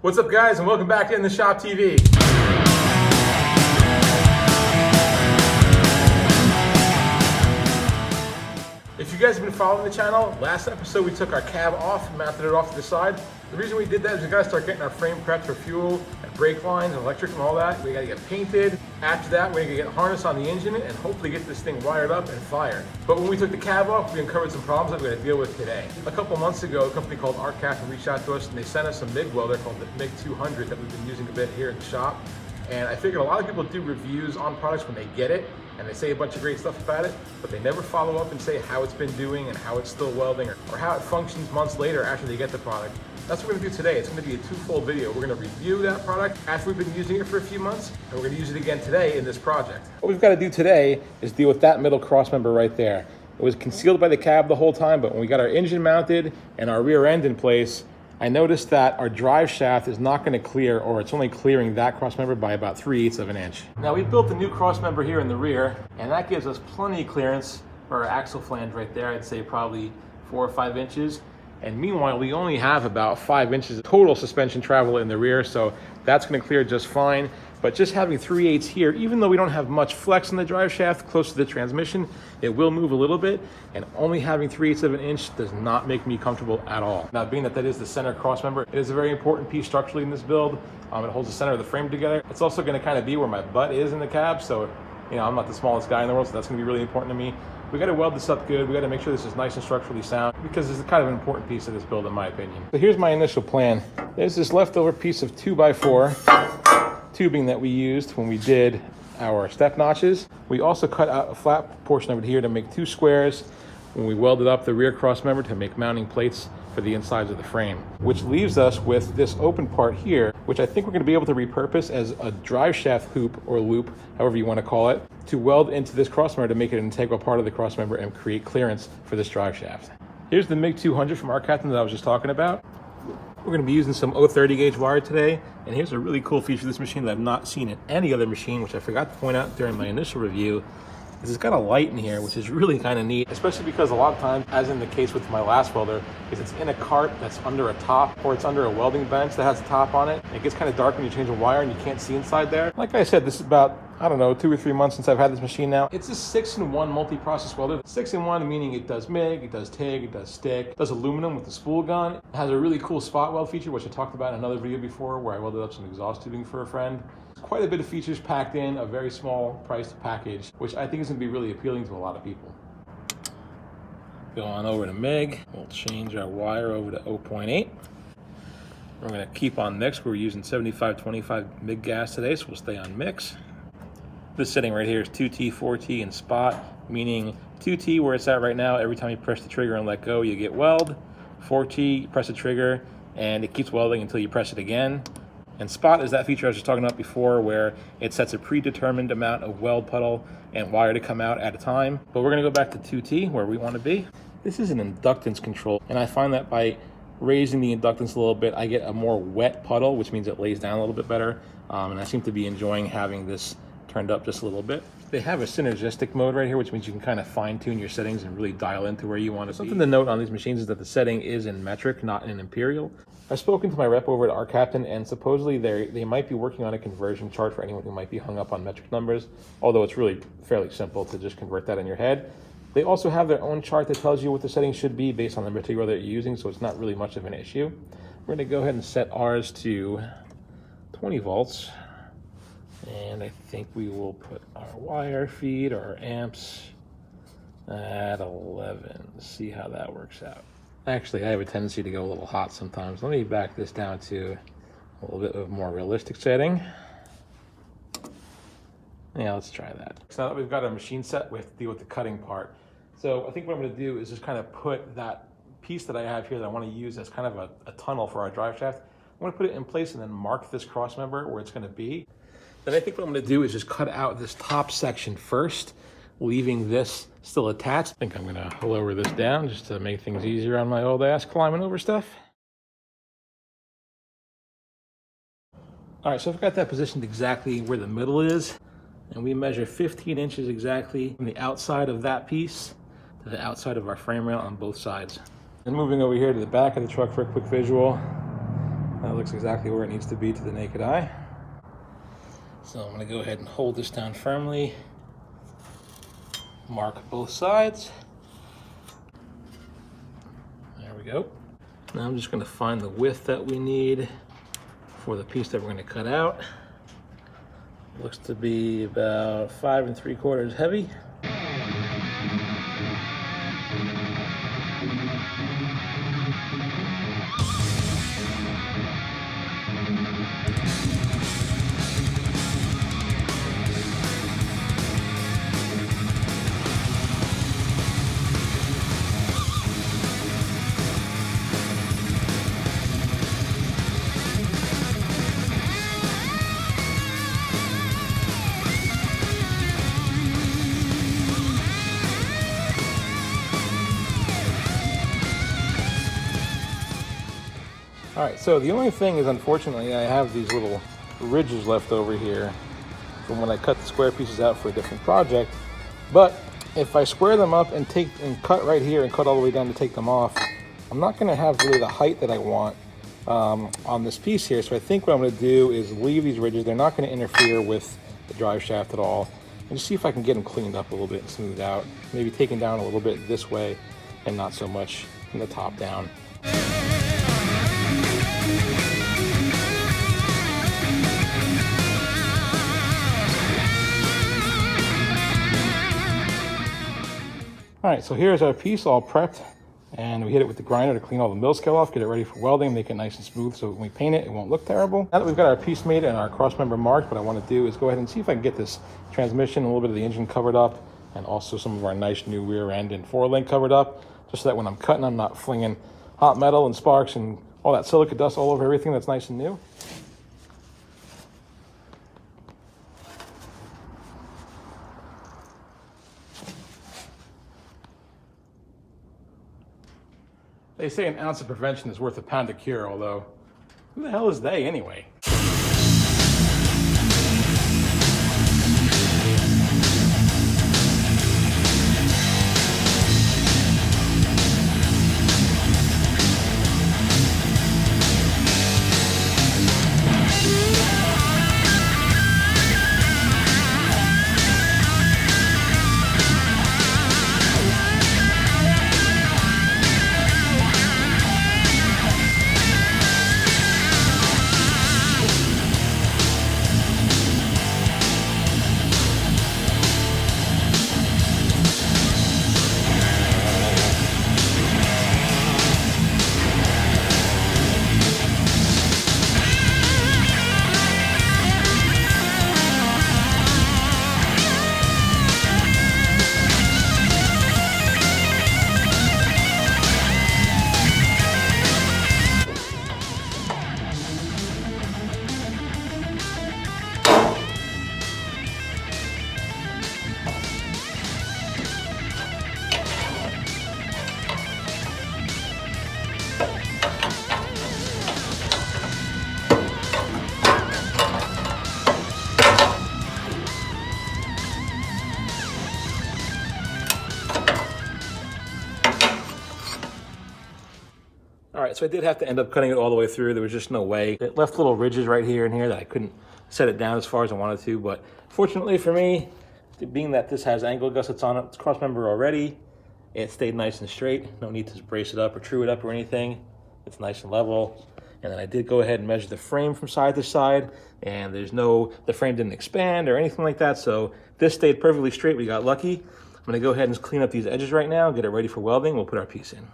What's up, guys, and welcome back to In the Shop TV. If you guys have been following the channel, last episode we took our cab off and mounted it off to the side. The reason we did that is we gotta start getting our frame prepped for fuel and brake lines and electric and all that. We gotta get painted. After that, we're gonna get harness on the engine and hopefully get this thing wired up and fired. But when we took the cab off, we uncovered some problems that we're gonna deal with today. A couple months ago, a company called Arccaptain reached out to us and they sent us a MIG welder called the MIG200 that we've been using a bit here in the shop. And I figured a lot of people do reviews on products when they get it, and they say a bunch of great stuff about it, but they never follow up and say how it's been doing and how it's still welding or how it functions months later after they get the product. That's what we're gonna do today. It's gonna be a twofold video. We're gonna review that product after we've been using it for a few months, and we're gonna use it again today in this project. What we've gotta do today is deal with that middle cross member right there. It was concealed by the cab the whole time, but when we got our engine mounted and our rear end in place, I noticed that our drive shaft is not going to clear, or it's only clearing that cross member by about 3/8 of an inch. Now we built a new cross member here in the rear, and that gives us plenty of clearance for our axle flange right there. I'd say probably 4 or 5 inches. And meanwhile, we only have about 5 inches of total suspension travel in the rear, so that's going to clear just fine. But just having 3/8 here, even though we don't have much flex in the drive shaft close to the transmission, it will move a little bit, and only having 3/8 of an inch does not make me comfortable at all. Now, being that is the center cross member, it is a very important piece structurally in this build. It holds the center of the frame together. It's also going to kind of be where my butt is in the cab, so I'm not the smallest guy in the world, so that's going to be really important to me. We got to weld this up good. We got to make sure this is nice and structurally sound, because this is kind of an important piece of this build in my opinion. So here's my initial plan. There's this leftover piece of 2x4 tubing that we used when we did our step notches. We also cut out a flat portion of it here to make 2 squares when we welded up the rear cross member to make mounting plates for the insides of the frame, which leaves us with this open part here, which I think we're going to be able to repurpose as a drive shaft hoop or loop, however you want to call it, to weld into this cross member to make it an integral part of the cross member and create clearance for this drive shaft. Here's the MIG200 from Arccaptain that I was just talking about. We're going to be using some 030 gauge wire today, and here's a really cool feature of this machine that I've not seen in any other machine, which I forgot to point out during my initial review. It's got a light in here, which is really kind of neat, especially because a lot of times, as in the case with my last welder, is it's in a cart that's under a top, or it's under a welding bench that has a top on it. It gets kind of dark when you change a wire and you can't see inside there. Like I said, this is about, 2 or 3 months since I've had this machine now. It's a 6-in-1 multi-process welder. 6-in-1 meaning it does MIG, it does TIG, it does stick, it does aluminum with the spool gun. It has a really cool spot weld feature, which I talked about in another video before, where I welded up some exhaust tubing for a friend. Quite a bit of features packed in a very small priced package, which I think is going to be really appealing to a lot of people. Go on over to MIG. We'll change our wire over to 0.8. We're going to keep on mix. We're using 7525 MIG gas today, so we'll stay on mix. This setting right here is 2T, 4T, and spot, meaning 2T where it's at right now, every time you press the trigger and let go, you get weld. 4T, you press the trigger, and it keeps welding until you press it again. And spot is that feature I was just talking about before, where it sets a predetermined amount of weld puddle and wire to come out at a time. But we're going to go back to 2T, where we want to be. This is an inductance control, and I find that by raising the inductance a little bit, I get a more wet puddle, which means it lays down a little bit better. And I seem to be enjoying having this turned up just a little bit. They have a synergistic mode right here, which means you can kind of fine tune your settings and really dial into where you want to be. Something to note on these machines is that the setting is in metric, not in imperial. I've spoken to my rep over at Arccaptain, and supposedly they might be working on a conversion chart for anyone who might be hung up on metric numbers, although it's really fairly simple to just convert that in your head. They also have their own chart that tells you what the settings should be based on the material that you're using, so it's not really much of an issue. We're going to go ahead and set ours to 20 volts. And I think we will put our wire feed, our amps, at 11. Let's see how that works out. Actually, I have a tendency to go a little hot sometimes. Let me back this down to a little bit of a more realistic setting. Yeah, let's try that. So now that we've got our machine set, we have to deal with the cutting part. So I think what I'm going to do is just kind of put that piece that I have here that I want to use as kind of a tunnel for our drive shaft. I'm going to put it in place and then mark this cross member where it's going to be. Then I think what I'm going to do is just cut out this top section first, leaving this still attached. I think I'm going to lower this down just to make things easier on my old ass climbing over stuff. All right, so I've got that positioned exactly where the middle is, and we measure 15 inches exactly from the outside of that piece to the outside of our frame rail on both sides. And moving over here to the back of the truck for a quick visual, That looks exactly where it needs to be to the naked eye. So I'm going to go ahead and hold this down firmly, mark both sides. There we go. Now I'm just going to find the width that we need for the piece that we're going to cut out. Looks to be about 5 3/4 heavy. All right, so the only thing is, unfortunately, I have these little ridges left over here from when I cut the square pieces out for a different project. But if I square them up and cut right here and cut all the way down to take them off, I'm not gonna have really the height that I want on this piece here. So I think what I'm gonna do is leave these ridges. They're not gonna interfere with the drive shaft at all. And just see if I can get them cleaned up a little bit and smoothed out. Maybe taken down a little bit this way and not so much from the top down. All right, so here's our piece all prepped, and we hit it with the grinder to clean all the mill scale off, get it ready for welding, make it nice and smooth so when we paint it, it won't look terrible. Now that we've got our piece made and our cross member marked, what I want to do is go ahead and see if I can get this transmission, a little bit of the engine covered up, and also some of our nice new rear end and four link covered up, just so that when I'm cutting, I'm not flinging hot metal and sparks and all that silica dust all over everything that's nice and new. They say an ounce of prevention is worth a pound of cure, although who the hell is they anyway? All right, so I did have to end up cutting it all the way through. There was just no way. It left little ridges right here and here that I couldn't set it down as far as I wanted to, but fortunately for me, being that this has angle gussets on it, it's cross member already, it stayed nice and straight. No need to brace it up or true it up or anything. It's nice and level. And then I did go ahead and measure the frame from side to side, and the frame didn't expand or anything like that, so this stayed perfectly straight. We got lucky. I'm gonna go ahead and clean up these edges right now, get it ready for welding. We'll put our piece in.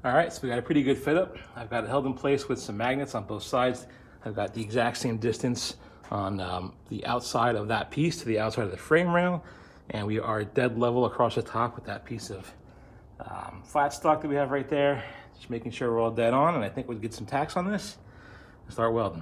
All right, so we got a pretty good fit up. I've got it held in place with some magnets on both sides. I've got the exact same distance on the outside of that piece to the outside of the frame rail. And we are dead level across the top with that piece of flat stock that we have right there. Just making sure we're all dead on, and I think we'll get some tacks on this and start welding.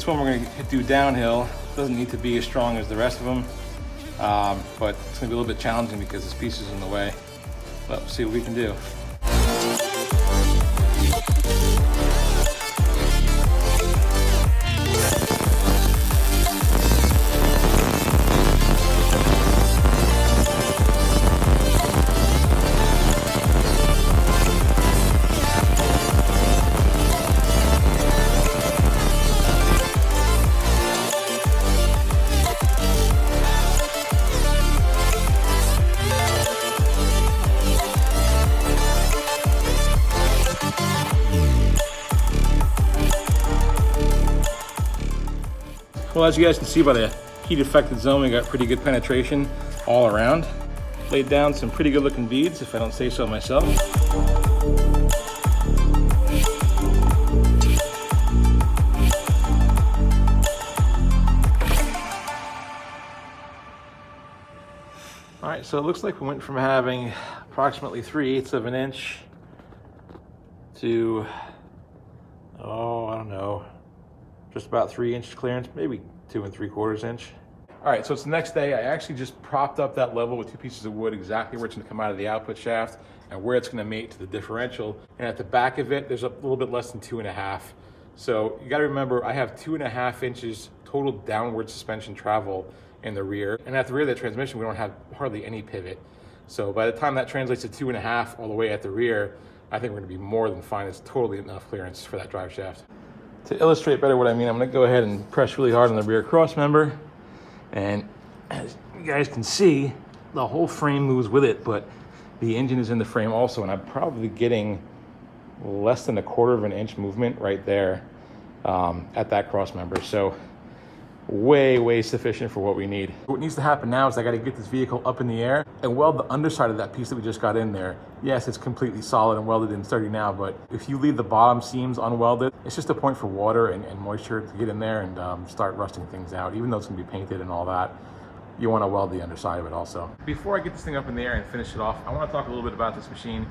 this one we're gonna do downhill. Doesn't need to be as strong as the rest of them, but it's gonna be a little bit challenging because this piece is in the way. But we'll see what we can do. Well, as you guys can see by the heat affected zone, we got pretty good penetration all around. Laid down some pretty good looking beads, if I don't say so myself. All right, so it looks like we went from having approximately 3/8 of an inch to, oh, I don't know, just about 3-inch clearance, maybe 2 3/4 inch. All right, so it's the next day. I actually just propped up that level with 2 pieces of wood, exactly where it's gonna come out of the output shaft and where it's gonna mate to the differential. And at the back of it, there's a little bit less than 2.5. So you gotta remember, I have 2.5 inches total downward suspension travel in the rear. And at the rear of the transmission, we don't have hardly any pivot. So by the time that translates to 2.5 all the way at the rear, I think we're gonna be more than fine. It's totally enough clearance for that drive shaft. To illustrate better what I mean, I'm gonna go ahead and press really hard on the rear cross member. And as you guys can see, the whole frame moves with it, but the engine is in the frame also, and I'm probably getting less than 1/4 inch movement right there at that cross member. So way sufficient for what we need. What needs to happen now is I got to get this vehicle up in the air and weld the underside of that piece that we just got in there. Yes, it's completely solid and welded and sturdy now, but if you leave the bottom seams unwelded, it's just a point for water and moisture to get in there and start rusting things out. Even though it's going to be painted and all that, you want to weld the underside of it also. Before I get this thing up in the air and finish it off, I want to talk a little bit about this machine.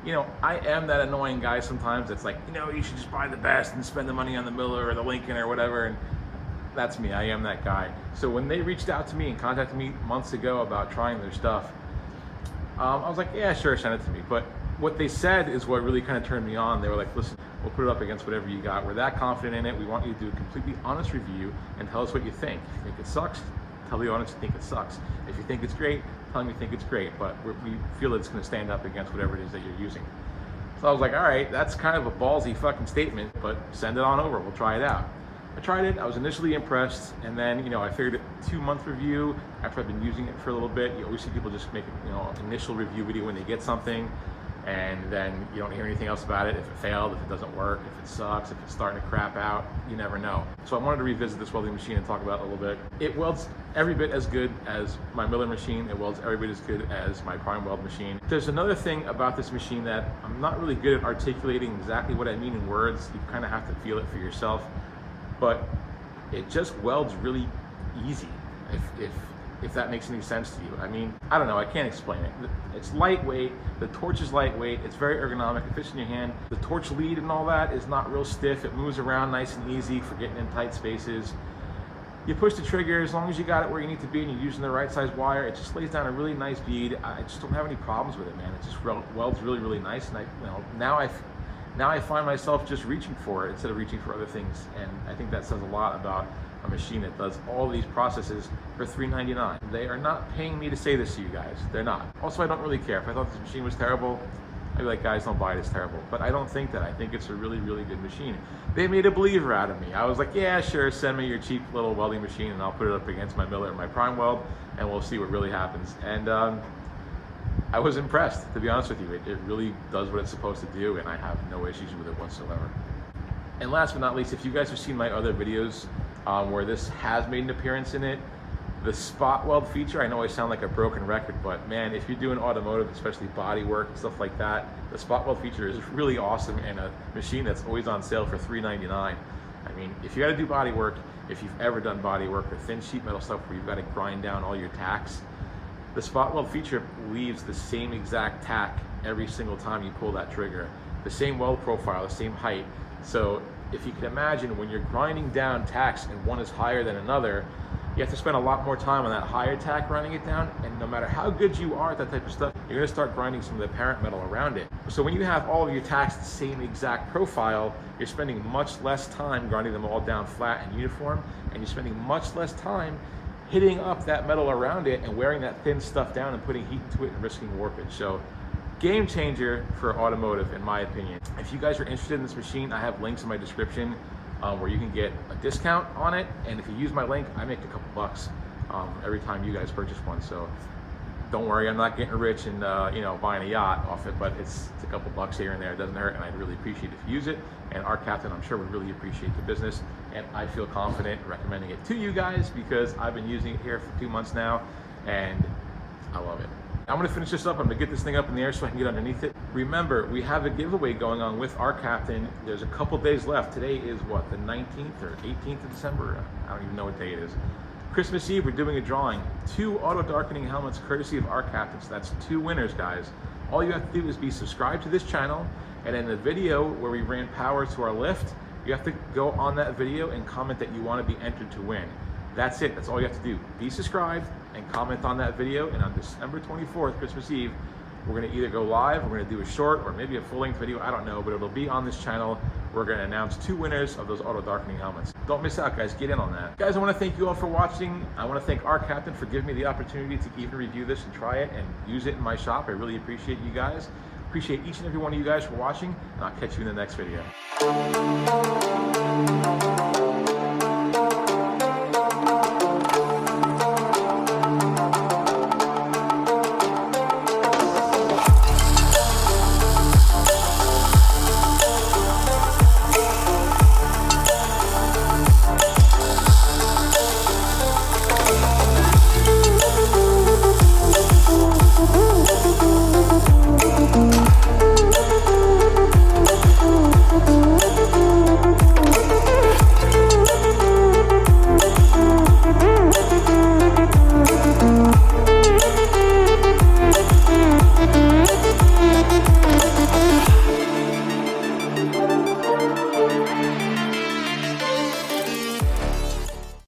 You know, I am that annoying guy sometimes that's like, you know, you should just buy the best and spend the money on the Miller or the Lincoln or whatever. And that's me, I am that guy. So when they reached out to me and contacted me months ago about trying their stuff, I was like, yeah, sure, send it to me. But what they said is what really kind of turned me on. They were like, listen, we'll put it up against whatever you got. We're that confident in it. We want you to do a completely honest review and tell us what you think. If you think it sucks, tell the audience you think it sucks. If you think it's great, tell them you think it's great. But we feel that it's gonna stand up against whatever it is that you're using. So I was like, all right, that's kind of a ballsy fucking statement, but send it on over, we'll try it out. I tried it, I was initially impressed, and then, you know, I figured a 2-month review after I've been using it for a little bit. You always see people just make, you know, an initial review video when they get something, and then you don't hear anything else about it. If it failed, if it doesn't work, if it sucks, if it's starting to crap out, you never know. So I wanted to revisit this welding machine and talk about it a little bit. It welds every bit as good as my Miller machine. It welds every bit as good as my prime weld machine. There's another thing about this machine that I'm not really good at articulating exactly what I mean in words. You kind of have to feel it for yourself. But it just welds really easy, if that makes any sense to you. I mean, I don't know, I can't explain it. It's lightweight, the torch is lightweight, it's very ergonomic, it fits in your hand. The torch lead and all that is not real stiff, it moves around nice and easy for getting in tight spaces. You push the trigger, as long as you got it where you need to be and you're using the right size wire, it just lays down a really nice bead. I just don't have any problems with it, man. It just welds really nice, and now I find myself just reaching for it instead of reaching for other things, and I think that says a lot about a machine that does all these processes for $399. They are not paying me to say this to you guys. They're not. Also, I don't really care. If I thought this machine was terrible, I'd be like, guys, don't buy it, it's terrible. But I don't think that. I think it's a really good machine. They made a believer out of me. I was like, yeah, sure, send me your cheap little welding machine and I'll put it up against my Miller and my Prime Weld, and we'll see what really happens. And I was impressed, to be honest with you. It really does what it's supposed to do, and I have no issues with it whatsoever. And last but not least, if you guys have seen my other videos where this has made an appearance in it, the spot weld feature, I know I sound like a broken record, but man, if you're doing automotive, especially body work and stuff like that, the spot weld feature is really awesome, and a machine that's always on sale for $399. I mean, if you gotta do body work, if you've ever done body work or thin sheet metal stuff where you've gotta grind down all your tacks, the spot weld feature leaves the same exact tack every single time you pull that trigger. The same weld profile, the same height. So if you can imagine, when you're grinding down tacks and one is higher than another, you have to spend a lot more time on that higher tack grinding it down, and no matter how good you are at that type of stuff, you're gonna start grinding some of the parent metal around it. So when you have all of your tacks the same exact profile, you're spending much less time grinding them all down flat and uniform, and you're spending much less time hitting up that metal around it and wearing that thin stuff down and putting heat into it and risking warpage. So game changer for automotive, in my opinion. If you guys are interested in this machine, I have links in my description where you can get a discount on it, and if you use my link, I make a couple bucks every time you guys purchase one. So don't worry, I'm not getting rich and buying a yacht off it, but it's a couple bucks here and there. It doesn't hurt, and I'd really appreciate if you use it. And Arccaptain, I'm sure, would really appreciate the business, and I feel confident recommending it to you guys because I've been using it here for 2 months now, and I love it. I'm gonna finish this up. I'm gonna get this thing up in the air so I can get underneath it. Remember, we have a giveaway going on with Arccaptain. There's a couple days left. Today is what, the 19th or 18th of December? I don't even know what day it is. Christmas Eve, we're doing a drawing. 2 auto darkening helmets courtesy of Arccaptain. So that's 2 winners, guys. All you have to do is be subscribed to this channel, and in the video where we ran power to our lift, you have to go on that video and comment that you want to be entered to win. That's it. That's all you have to do. Be subscribed and comment on that video, and on December 24th, Christmas Eve, we're going to either go live, we're going to do a short, or maybe a full-length video, I don't know, but it'll be on this channel. We're going to announce 2 winners of those auto darkening helmets. Don't miss out, guys. Get in on that. Guys, I want to thank you all for watching. I want to thank Arccaptain for giving me the opportunity to even review this and try it and use it in my shop. I really appreciate you guys. Appreciate each and every one of you guys for watching, and I'll catch you in the next video.